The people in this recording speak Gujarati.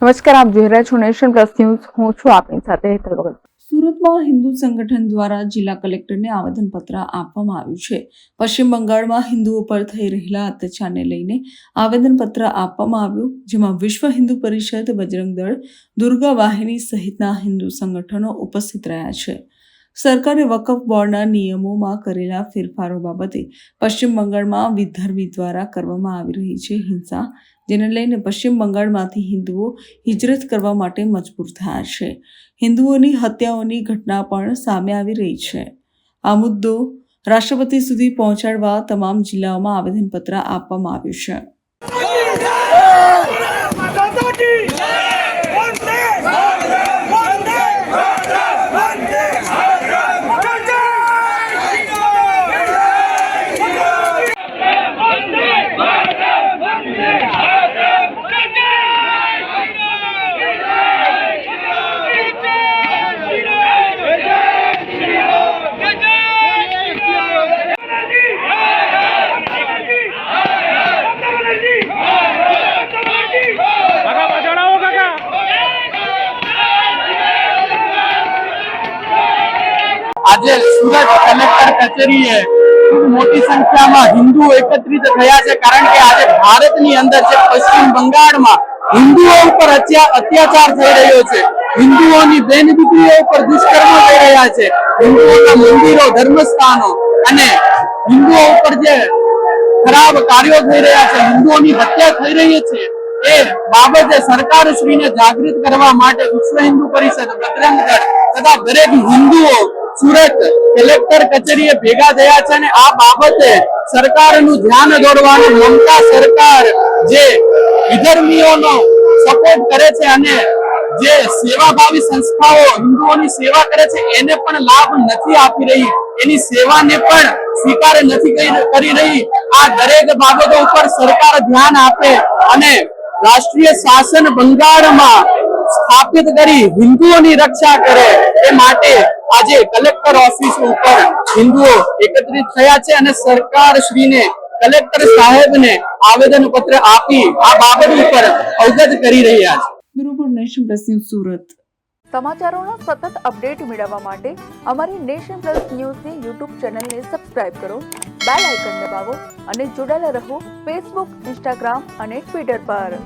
નમસ્કાર, આપ જોઈ રહ્યા છો નેશન પ્લસ ન્યૂઝ. હું છું આપની સાથે હેતલ ભગત. સુરતમાં હિન્દુ સંગઠન દ્વારા જિલ્લા કલેક્ટરને આવેદનપત્ર આપવામાં આવ્યું છે. પશ્ચિમ બંગાળમાં હિન્દુઓ પર થઈ રહેલા અત્યાચારને લઈને આવેદનપત્ર આપવામાં આવ્યું, જેમાં વિશ્વ હિન્દુ પરિષદ, બજરંગ દળ, દુર્ગા વાહિની સહિતના હિન્દુ સંગઠનો ઉપસ્થિત રહ્યા છે. સરકારે વકફ બોર્ડના નિયમોમાં કરેલા ફેરફારો બાબતે પશ્ચિમ બંગાળમાં વિધર્મી દ્વારા કરવામાં આવી રહી છે હિંસા, જેને લઈને પશ્ચિમ બંગાળમાંથી હિન્દુઓ હિજરત કરવા માટે મજબૂર થયા છે. હિન્દુઓની હત્યાઓની ઘટના પણ સામે આવી રહી છે. આ મુદ્દો રાષ્ટ્રપતિ સુધી પહોંચાડવા તમામ જિલ્લાઓમાં આવેદનપત્ર આપવામાં આવ્યું છે. આજે સુરત કલેક્ટર કચેરીએ ખૂબ મોટી સંખ્યામાં હિન્દુઓ એકત્રિત થયા છે, કારણ કે આજે ભારતની અંદર જે પશ્ચિમ બંગાળમાં હિન્દુઓ ઉપર અત્યાચાર થઈ રહ્યો છે, હિન્દુઓની બેન દીકરીઓ ઉપર દુષ્કર્મો થઈ રહ્યા છે, હિન્દુઓના મંદિરો, ધર્મસ્થાનો અને હિન્દુઓ ઉપર જે ખરાબ કાર્યો થઈ રહ્યા છે, હિન્દુઓની હત્યા થઈ રહી છે, એ બાબતે સરકારશ્રીને જાગૃત કરવા માટે વિશ્વ હિન્દુ પરિષદ, બજરંગ દળ તથા દરેક હિન્દુઓ સુરત કલેક્ટર કચેરીએ ભેગા થયા છે. અને આ બાબતે સરકારનું ધ્યાન દોરવાનું, મમતા સરકાર જે વિધર્મીઓનો સપોર્ટ કરે છે અને જે સેવાભાવી સંસ્થાઓ હિન્દુઓની સેવા કરે છે એને પણ લાભ નથી આપી રહી, એની સેવાને પણ સ્વીકાર નથી કરી રહી. આ દરેક બાબતો ઉપર સરકાર ધ્યાન આપે અને રાષ્ટ્રીય શાસન બંગાળમાં સ્થાપિત કરી હિન્દુઓની રક્ષા કરે, એ માટે આજે કલેક્ટર ઓફિસ ઉપર હિન્દુઓ એકત્રિત થયા છે અને સરકાર શ્રીને, કલેક્ટર સાહેબને આવેદન પત્ર આપી આ બાબત ઉપર અવગત કરી રહ્યા છે. Nation Plus News Surat. સમાચારોનો સતત અપડેટ મેળવવા માટે અમારી નેશન પ્લસ ન્યૂઝની યુટ્યુબ ચેનલને સબસ્ક્રાઇબ કરો, બેલ આઇકન દબાવો અને જોડાયેલા રહો ફેસબુક, ઇન્સ્ટાગ્રામ અને ટ્વિટર પર.